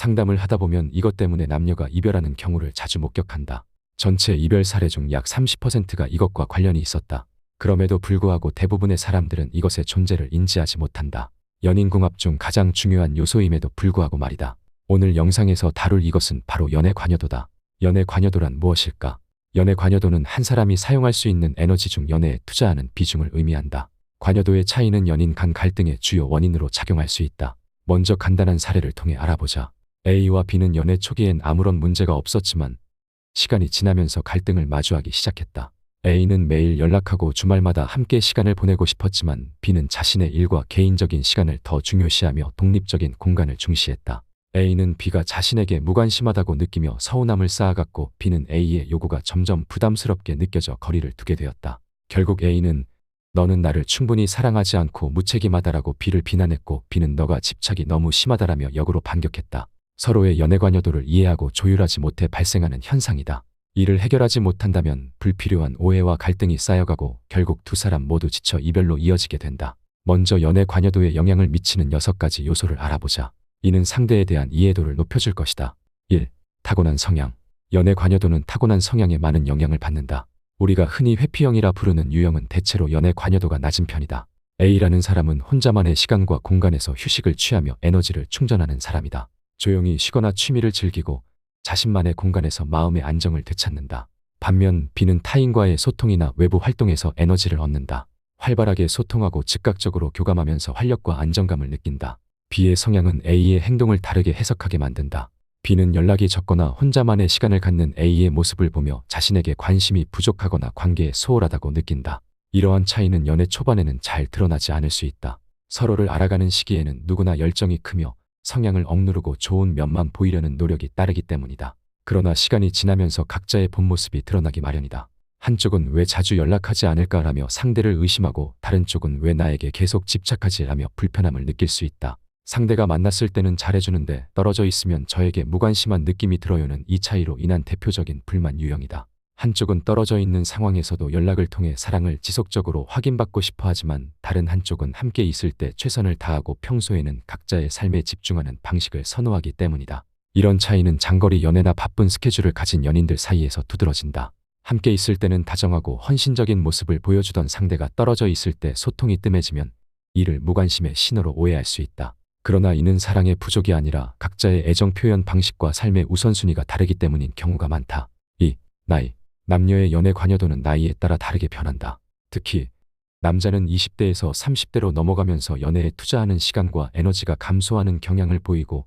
상담을 하다 보면 이것 때문에 남녀가 이별하는 경우를 자주 목격한다. 전체 이별 사례 중 약 30%가 이것과 관련이 있었다. 그럼에도 불구하고 대부분의 사람들은 이것의 존재를 인지하지 못한다. 연인궁합 중 가장 중요한 요소임에도 불구하고 말이다. 오늘 영상에서 다룰 이것은 바로 연애 관여도다. 연애 관여도란 무엇일까? 연애 관여도는 한 사람이 사용할 수 있는 에너지 중 연애에 투자하는 비중을 의미한다. 관여도의 차이는 연인 간 갈등의 주요 원인으로 작용할 수 있다. 먼저 간단한 사례를 통해 알아보자. A와 B는 연애 초기엔 아무런 문제가 없었지만 시간이 지나면서 갈등을 마주하기 시작했다. A는 매일 연락하고 주말마다 함께 시간을 보내고 싶었지만 B는 자신의 일과 개인적인 시간을 더 중요시하며 독립적인 공간을 중시했다. A는 B가 자신에게 무관심하다고 느끼며 서운함을 쌓아갔고 B는 A의 요구가 점점 부담스럽게 느껴져 거리를 두게 되었다. 결국 A는 너는 나를 충분히 사랑하지 않고 무책임하다라고 B를 비난했고 B는 너가 집착이 너무 심하다라며 역으로 반격했다. 서로의 연애 관여도를 이해하고 조율하지 못해 발생하는 현상이다. 이를 해결하지 못한다면 불필요한 오해와 갈등이 쌓여가고 결국 두 사람 모두 지쳐 이별로 이어지게 된다. 먼저 연애 관여도에 영향을 미치는 6가지 요소를 알아보자. 이는 상대에 대한 이해도를 높여줄 것이다. 1. 타고난 성향. 연애 관여도는 타고난 성향에 많은 영향을 받는다. 우리가 흔히 회피형이라 부르는 유형은 대체로 연애 관여도가 낮은 편이다. A라는 사람은 혼자만의 시간과 공간에서 휴식을 취하며 에너지를 충전하는 사람이다. 조용히 쉬거나 취미를 즐기고 자신만의 공간에서 마음의 안정을 되찾는다. 반면 B는 타인과의 소통이나 외부 활동에서 에너지를 얻는다. 활발하게 소통하고 즉각적으로 교감하면서 활력과 안정감을 느낀다. B의 성향은 A의 행동을 다르게 해석하게 만든다. B는 연락이 적거나 혼자만의 시간을 갖는 A의 모습을 보며 자신에게 관심이 부족하거나 관계에 소홀하다고 느낀다. 이러한 차이는 연애 초반에는 잘 드러나지 않을 수 있다. 서로를 알아가는 시기에는 누구나 열정이 크며 성향을 억누르고 좋은 면만 보이려는 노력이 따르기 때문이다. 그러나 시간이 지나면서 각자의 본 모습이 드러나기 마련이다. 한쪽은 왜 자주 연락하지 않을까라며 상대를 의심하고 다른 쪽은 왜 나에게 계속 집착하지 라며 불편함을 느낄 수 있다. 상대가 만났을 때는 잘해주는데 떨어져 있으면 저에게 무관심한 느낌이 들어요는 이 차이로 인한 대표적인 불만 유형이다. 한쪽은 떨어져 있는 상황에서도 연락을 통해 사랑을 지속적으로 확인받고 싶어 하지만 다른 한쪽은 함께 있을 때 최선을 다하고 평소에는 각자의 삶에 집중하는 방식을 선호하기 때문이다. 이런 차이는 장거리 연애나 바쁜 스케줄을 가진 연인들 사이에서 두드러진다. 함께 있을 때는 다정하고 헌신적인 모습을 보여주던 상대가 떨어져 있을 때 소통이 뜸해지면 이를 무관심의 신호로 오해할 수 있다. 그러나 이는 사랑의 부족이 아니라 각자의 애정 표현 방식과 삶의 우선순위가 다르기 때문인 경우가 많다. 2. 나이. 남녀의 연애 관여도는 나이에 따라 다르게 변한다. 특히 남자는 20대에서 30대로 넘어가면서 연애에 투자하는 시간과 에너지가 감소하는 경향을 보이고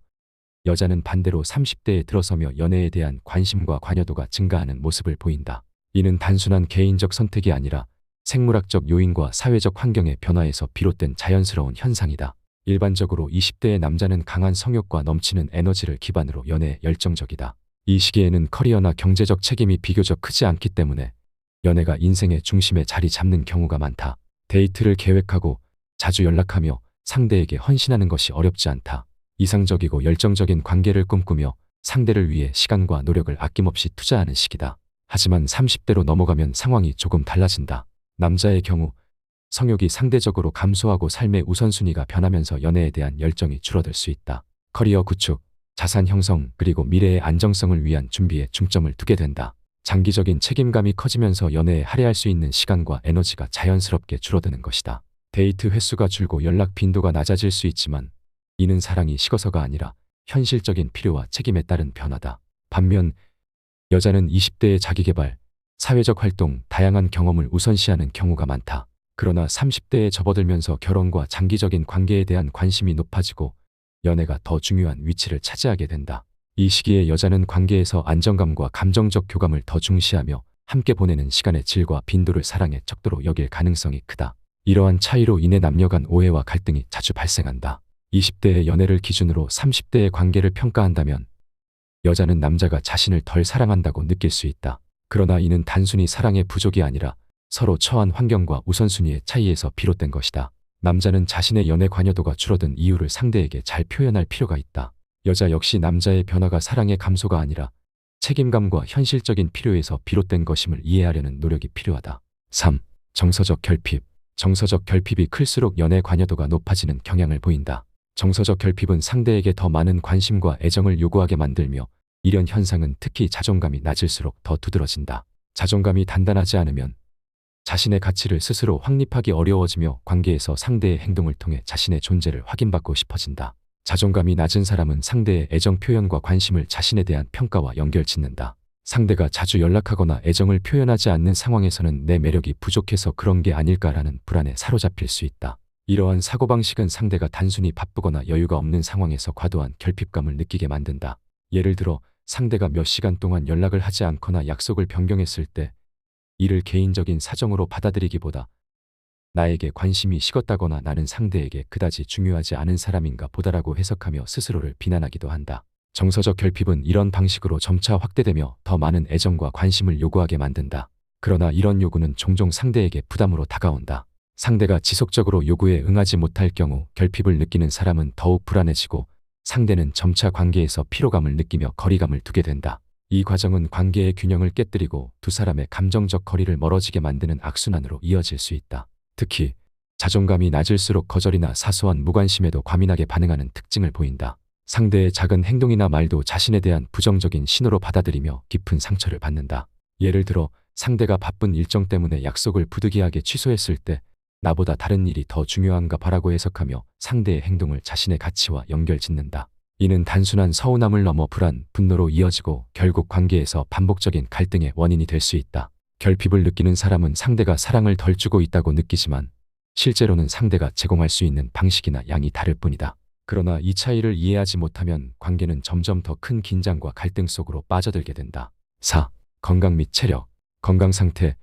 여자는 반대로 30대에 들어서며 연애에 대한 관심과 관여도가 증가하는 모습을 보인다. 이는 단순한 개인적 선택이 아니라 생물학적 요인과 사회적 환경의 변화에서 비롯된 자연스러운 현상이다. 일반적으로 20대의 남자는 강한 성욕과 넘치는 에너지를 기반으로 연애에 열정적이다. 이 시기에는 커리어나 경제적 책임이 비교적 크지 않기 때문에 연애가 인생의 중심에 자리 잡는 경우가 많다. 데이트를 계획하고 자주 연락하며 상대에게 헌신하는 것이 어렵지 않다. 이상적이고 열정적인 관계를 꿈꾸며 상대를 위해 시간과 노력을 아낌없이 투자하는 시기다. 하지만 30대로 넘어가면 상황이 조금 달라진다. 남자의 경우 성욕이 상대적으로 감소하고 삶의 우선순위가 변하면서 연애에 대한 열정이 줄어들 수 있다. 커리어 구축, 자산 형성 그리고 미래의 안정성을 위한 준비에 중점을 두게 된다. 장기적인 책임감이 커지면서 연애에 할애할 수 있는 시간과 에너지가 자연스럽게 줄어드는 것이다. 데이트 횟수가 줄고 연락 빈도가 낮아질 수 있지만 이는 사랑이 식어서가 아니라 현실적인 필요와 책임에 따른 변화다. 반면 여자는 20대의 자기개발, 사회적 활동, 다양한 경험을 우선시하는 경우가 많다. 그러나 30대에 접어들면서 결혼과 장기적인 관계에 대한 관심이 높아지고 연애가 더 중요한 위치를 차지하게 된다. 이 시기에 여자는 관계에서 안정감과 감정적 교감을 더 중시하며 함께 보내는 시간의 질과 빈도를 사랑의 척도로 여길 가능성이 크다. 이러한 차이로 인해 남녀 간 오해와 갈등이 자주 발생한다. 20대의 연애를 기준으로 30대의 관계를 평가한다면 여자는 남자가 자신을 덜 사랑한다고 느낄 수 있다. 그러나 이는 단순히 사랑의 부족이 아니라 서로 처한 환경과 우선순위의 차이에서 비롯된 것이다. 남자는 자신의 연애 관여도가 줄어든 이유를 상대에게 잘 표현할 필요가 있다. 여자 역시 남자의 변화가 사랑의 감소가 아니라 책임감과 현실적인 필요에서 비롯된 것임을 이해하려는 노력이 필요하다. 3. 정서적 결핍. 정서적 결핍이 클수록 연애 관여도가 높아지는 경향을 보인다. 정서적 결핍은 상대에게 더 많은 관심과 애정을 요구하게 만들며 이런 현상은 특히 자존감이 낮을수록 더 두드러진다. 자존감이 단단하지 않으면 자신의 가치를 스스로 확립하기 어려워지며 관계에서 상대의 행동을 통해 자신의 존재를 확인받고 싶어진다. 자존감이 낮은 사람은 상대의 애정 표현과 관심을 자신에 대한 평가와 연결짓는다. 상대가 자주 연락하거나 애정을 표현하지 않는 상황에서는 내 매력이 부족해서 그런 게 아닐까라는 불안에 사로잡힐 수 있다. 이러한 사고방식은 상대가 단순히 바쁘거나 여유가 없는 상황에서 과도한 결핍감을 느끼게 만든다. 예를 들어 상대가 몇 시간 동안 연락을 하지 않거나 약속을 변경했을 때 이를 개인적인 사정으로 받아들이기보다 나에게 관심이 식었다거나 나는 상대에게 그다지 중요하지 않은 사람인가 보다라고 해석하며 스스로를 비난하기도 한다. 정서적 결핍은 이런 방식으로 점차 확대되며 더 많은 애정과 관심을 요구하게 만든다. 그러나 이런 요구는 종종 상대에게 부담으로 다가온다. 상대가 지속적으로 요구에 응하지 못할 경우 결핍을 느끼는 사람은 더욱 불안해지고 상대는 점차 관계에서 피로감을 느끼며 거리감을 두게 된다. 이 과정은 관계의 균형을 깨뜨리고 두 사람의 감정적 거리를 멀어지게 만드는 악순환으로 이어질 수 있다. 특히 자존감이 낮을수록 거절이나 사소한 무관심에도 과민하게 반응하는 특징을 보인다. 상대의 작은 행동이나 말도 자신에 대한 부정적인 신호로 받아들이며 깊은 상처를 받는다. 예를 들어 상대가 바쁜 일정 때문에 약속을 부득이하게 취소했을 때 나보다 다른 일이 더 중요한가 봐라고 해석하며 상대의 행동을 자신의 가치와 연결짓는다. 이는 단순한 서운함을 넘어 불안, 분노로 이어지고 결국 관계에서 반복적인 갈등의 원인이 될 수 있다. 결핍을 느끼는 사람은 상대가 사랑을 덜 주고 있다고 느끼지만 실제로는 상대가 제공할 수 있는 방식이나 양이 다를 뿐이다. 그러나 이 차이를 이해하지 못하면 관계는 점점 더 큰 긴장과 갈등 속으로 빠져들게 된다. 4. 건강 및 체력. 건강 상태.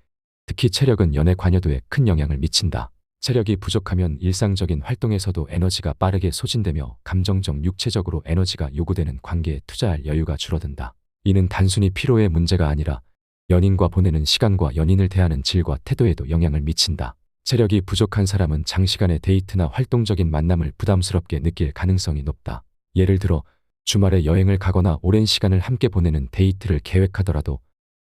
특히 체력은 연애 관여도에 큰 영향을 미친다. 체력이 부족하면 일상적인 활동에서도 에너지가 빠르게 소진되며 감정적, 육체적으로 에너지가 요구되는 관계에 투자할 여유가 줄어든다. 이는 단순히 피로의 문제가 아니라 연인과 보내는 시간과 연인을 대하는 질과 태도에도 영향을 미친다. 체력이 부족한 사람은 장시간의 데이트나 활동적인 만남을 부담스럽게 느낄 가능성이 높다. 예를 들어 주말에 여행을 가거나 오랜 시간을 함께 보내는 데이트를 계획하더라도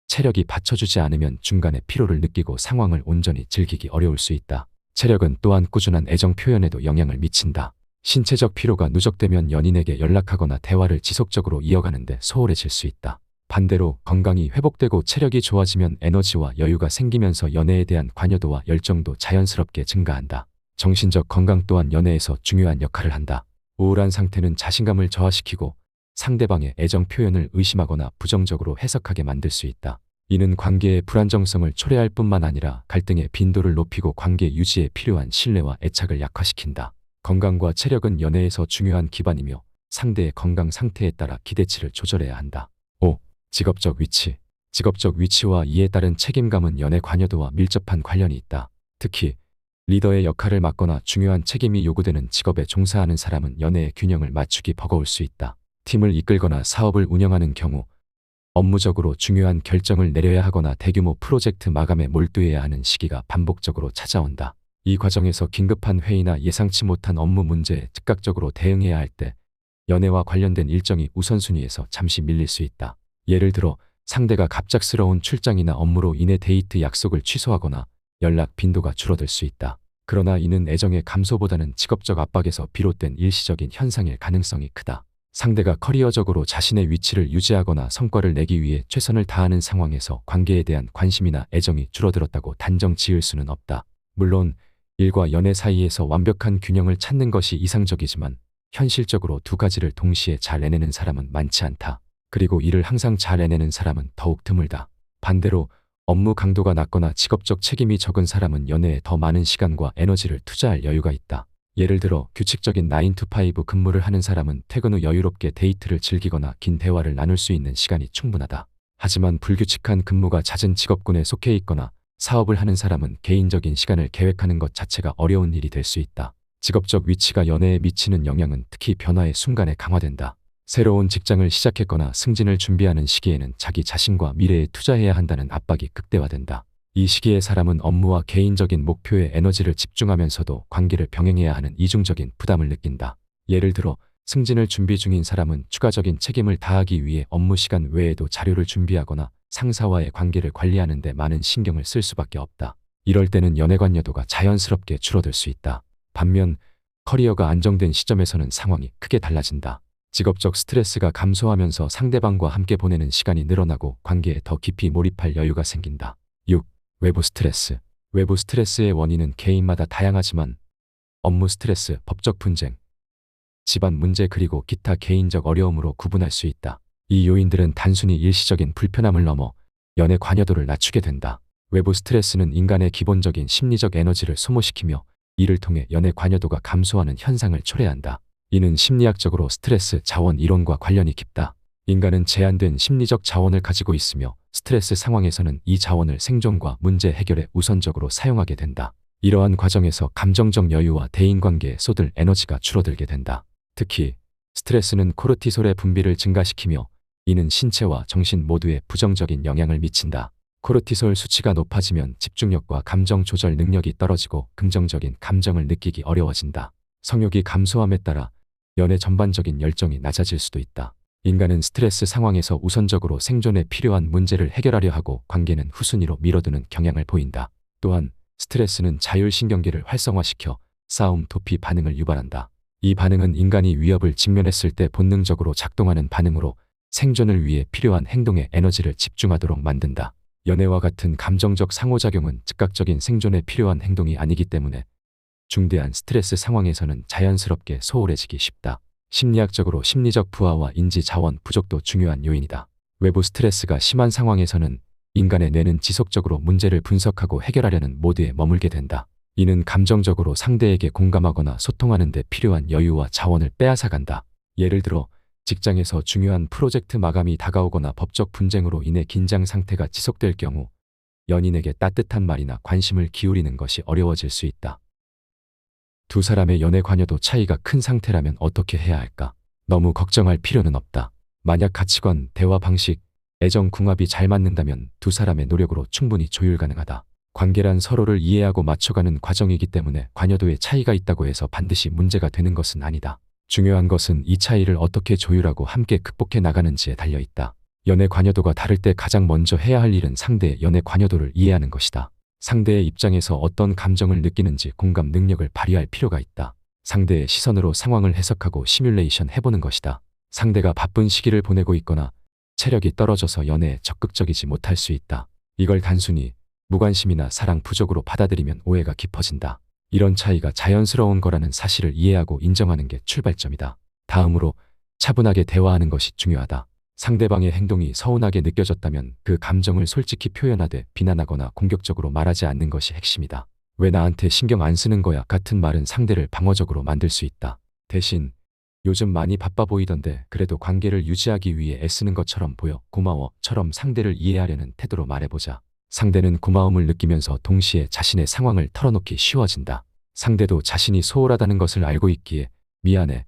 체력이 받쳐주지 않으면 중간에 피로를 느끼고 상황을 온전히 즐기기 어려울 수 있다. 체력은 또한 꾸준한 애정 표현에도 영향을 미친다. 신체적 피로가 누적되면 연인에게 연락하거나 대화를 지속적으로 이어가는데 소홀해질 수 있다. 반대로 건강이 회복되고 체력이 좋아지면 에너지와 여유가 생기면서 연애에 대한 관여도와 열정도 자연스럽게 증가한다. 정신적 건강 또한 연애에서 중요한 역할을 한다. 우울한 상태는 자신감을 저하시키고 상대방의 애정 표현을 의심하거나 부정적으로 해석하게 만들 수 있다. 이는 관계의 불안정성을 초래할 뿐만 아니라 갈등의 빈도를 높이고 관계 유지에 필요한 신뢰와 애착을 약화시킨다. 건강과 체력은 연애에서 중요한 기반이며 상대의 건강 상태에 따라 기대치를 조절해야 한다. 5. 직업적 위치. 직업적 위치와 이에 따른 책임감은 연애 관여도와 밀접한 관련이 있다. 특히 리더의 역할을 맡거나 중요한 책임이 요구되는 직업에 종사하는 사람은 연애의 균형을 맞추기 버거울 수 있다. 팀을 이끌거나 사업을 운영하는 경우 업무적으로 중요한 결정을 내려야 하거나 대규모 프로젝트 마감에 몰두해야 하는 시기가 반복적으로 찾아온다. 이 과정에서 긴급한 회의나 예상치 못한 업무 문제에 즉각적으로 대응해야 할 때 연애와 관련된 일정이 우선순위에서 잠시 밀릴 수 있다. 예를 들어 상대가 갑작스러운 출장이나 업무로 인해 데이트 약속을 취소하거나 연락 빈도가 줄어들 수 있다. 그러나 이는 애정의 감소보다는 직업적 압박에서 비롯된 일시적인 현상일 가능성이 크다. 상대가 커리어적으로 자신의 위치를 유지하거나 성과를 내기 위해 최선을 다하는 상황에서 관계에 대한 관심이나 애정이 줄어들었다고 단정 지을 수는 없다. 물론 일과 연애 사이에서 완벽한 균형을 찾는 것이 이상적이지만 현실적으로 두 가지를 동시에 잘 해내는 사람은 많지 않다. 그리고 이를 항상 잘 해내는 사람은 더욱 드물다. 반대로 업무 강도가 낮거나 직업적 책임이 적은 사람은 연애에 더 많은 시간과 에너지를 투자할 여유가 있다. 예를 들어 규칙적인 9to5 근무를 하는 사람은 퇴근 후 여유롭게 데이트를 즐기거나 긴 대화를 나눌 수 있는 시간이 충분하다. 하지만 불규칙한 근무가 잦은 직업군에 속해 있거나 사업을 하는 사람은 개인적인 시간을 계획하는 것 자체가 어려운 일이 될 수 있다. 직업적 위치가 연애에 미치는 영향은 특히 변화의 순간에 강화된다. 새로운 직장을 시작했거나 승진을 준비하는 시기에는 자기 자신과 미래에 투자해야 한다는 압박이 극대화된다. 이 시기에 사람은 업무와 개인적인 목표에 에너지를 집중하면서도 관계를 병행해야 하는 이중적인 부담을 느낀다. 예를 들어 승진을 준비 중인 사람은 추가적인 책임을 다하기 위해 업무 시간 외에도 자료를 준비하거나 상사와의 관계를 관리하는 데 많은 신경을 쓸 수밖에 없다. 이럴 때는 연애 관여도가 자연스럽게 줄어들 수 있다. 반면 커리어가 안정된 시점에서는 상황이 크게 달라진다. 직업적 스트레스가 감소하면서 상대방과 함께 보내는 시간이 늘어나고 관계에 더 깊이 몰입할 여유가 생긴다. 6. 외부 스트레스. 외부 스트레스의 원인은 개인마다 다양하지만 업무 스트레스, 법적 분쟁, 집안 문제 그리고 기타 개인적 어려움으로 구분할 수 있다. 이 요인들은 단순히 일시적인 불편함을 넘어 연애 관여도를 낮추게 된다. 외부 스트레스는 인간의 기본적인 심리적 에너지를 소모시키며 이를 통해 연애 관여도가 감소하는 현상을 초래한다. 이는 심리학적으로 스트레스 자원 이론과 관련이 깊다. 인간은 제한된 심리적 자원을 가지고 있으며 스트레스 상황에서는 이 자원을 생존과 문제 해결에 우선적으로 사용하게 된다. 이러한 과정에서 감정적 여유와 대인관계에 쏟을 에너지가 줄어들게 된다. 특히 스트레스는 코르티솔의 분비를 증가시키며 이는 신체와 정신 모두에 부정적인 영향을 미친다. 코르티솔 수치가 높아지면 집중력과 감정 조절 능력이 떨어지고 긍정적인 감정을 느끼기 어려워진다. 성욕이 감소함에 따라 연애 전반적인 열정이 낮아질 수도 있다. 인간은 스트레스 상황에서 우선적으로 생존에 필요한 문제를 해결하려 하고 관계는 후순위로 미뤄두는 경향을 보인다. 또한 스트레스는 자율신경계를 활성화시켜 싸움, 도피 반응을 유발한다. 이 반응은 인간이 위협을 직면했을 때 본능적으로 작동하는 반응으로 생존을 위해 필요한 행동에 에너지를 집중하도록 만든다. 연애와 같은 감정적 상호작용은 즉각적인 생존에 필요한 행동이 아니기 때문에 중대한 스트레스 상황에서는 자연스럽게 소홀해지기 쉽다. 심리학적으로 심리적 부하와 인지 자원 부족도 중요한 요인이다. 외부 스트레스가 심한 상황에서는 인간의 뇌는 지속적으로 문제를 분석하고 해결하려는 모드에 머물게 된다. 이는 감정적으로 상대에게 공감하거나 소통하는 데 필요한 여유와 자원을 빼앗아간다. 예를 들어 직장에서 중요한 프로젝트 마감이 다가오거나 법적 분쟁으로 인해 긴장 상태가 지속될 경우 연인에게 따뜻한 말이나 관심을 기울이는 것이 어려워질 수 있다. 두 사람의 연애 관여도 차이가 큰 상태라면 어떻게 해야 할까? 너무 걱정할 필요는 없다. 만약 가치관, 대화 방식, 애정 궁합이 잘 맞는다면 두 사람의 노력으로 충분히 조율 가능하다. 관계란 서로를 이해하고 맞춰가는 과정이기 때문에 관여도의 차이가 있다고 해서 반드시 문제가 되는 것은 아니다. 중요한 것은 이 차이를 어떻게 조율하고 함께 극복해 나가는지에 달려 있다. 연애 관여도가 다를 때 가장 먼저 해야 할 일은 상대의 연애 관여도를 이해하는 것이다. 상대의 입장에서 어떤 감정을 느끼는지 공감 능력을 발휘할 필요가 있다. 상대의 시선으로 상황을 해석하고 시뮬레이션 해보는 것이다. 상대가 바쁜 시기를 보내고 있거나 체력이 떨어져서 연애에 적극적이지 못할 수 있다. 이걸 단순히 무관심이나 사랑 부족으로 받아들이면 오해가 깊어진다. 이런 차이가 자연스러운 거라는 사실을 이해하고 인정하는 게 출발점이다. 다음으로 차분하게 대화하는 것이 중요하다. 상대방의 행동이 서운하게 느껴졌다면 그 감정을 솔직히 표현하되 비난하거나 공격적으로 말하지 않는 것이 핵심이다. 왜 나한테 신경 안 쓰는 거야 같은 말은 상대를 방어적으로 만들 수 있다. 대신 요즘 많이 바빠 보이던데 그래도 관계를 유지하기 위해 애쓰는 것처럼 보여 고마워처럼 상대를 이해하려는 태도로 말해보자. 상대는 고마움을 느끼면서 동시에 자신의 상황을 털어놓기 쉬워진다. 상대도 자신이 소홀하다는 것을 알고 있기에 미안해.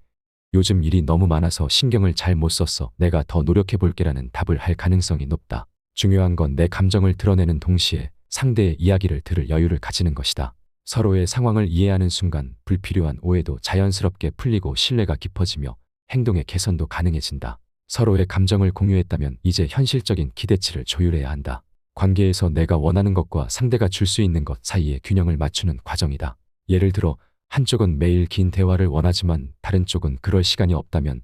요즘 일이 너무 많아서 신경을 잘 못 썼어. 내가 더 노력해볼게라는 답을 할 가능성이 높다. 중요한 건 내 감정을 드러내는 동시에 상대의 이야기를 들을 여유를 가지는 것이다. 서로의 상황을 이해하는 순간 불필요한 오해도 자연스럽게 풀리고 신뢰가 깊어지며 행동의 개선도 가능해진다. 서로의 감정을 공유했다면 이제 현실적인 기대치를 조율해야 한다. 관계에서 내가 원하는 것과 상대가 줄 수 있는 것 사이에 균형을 맞추는 과정이다. 예를 들어 한쪽은 매일 긴 대화를 원하지만 다른 쪽은 그럴 시간이 없다면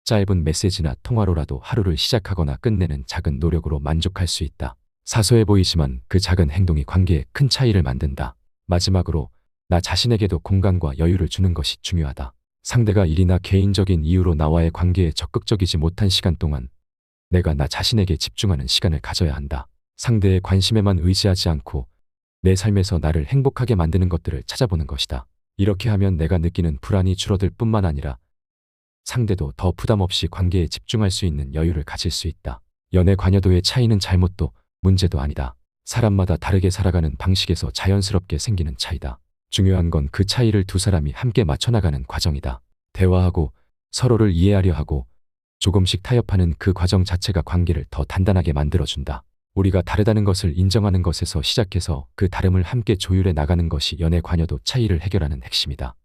짧은 메시지나 통화로라도 하루를 시작하거나 끝내는 작은 노력으로 만족할 수 있다. 사소해 보이지만 그 작은 행동이 관계에 큰 차이를 만든다. 마지막으로 나 자신에게도 공간과 여유를 주는 것이 중요하다. 상대가 일이나 개인적인 이유로 나와의 관계에 적극적이지 못한 시간 동안 내가 나 자신에게 집중하는 시간을 가져야 한다. 상대의 관심에만 의지하지 않고 내 삶에서 나를 행복하게 만드는 것들을 찾아보는 것이다. 이렇게 하면 내가 느끼는 불안이 줄어들 뿐만 아니라 상대도 더 부담 없이 관계에 집중할 수 있는 여유를 가질 수 있다. 연애 관여도의 차이는 잘못도 문제도 아니다. 사람마다 다르게 살아가는 방식에서 자연스럽게 생기는 차이다. 중요한 건 그 차이를 두 사람이 함께 맞춰나가는 과정이다. 대화하고 서로를 이해하려 하고 조금씩 타협하는 그 과정 자체가 관계를 더 단단하게 만들어준다. 우리가 다르다는 것을 인정하는 것에서 시작해서 그 다름을 함께 조율해 나가는 것이 연애 관여도 차이를 해결하는 핵심이다.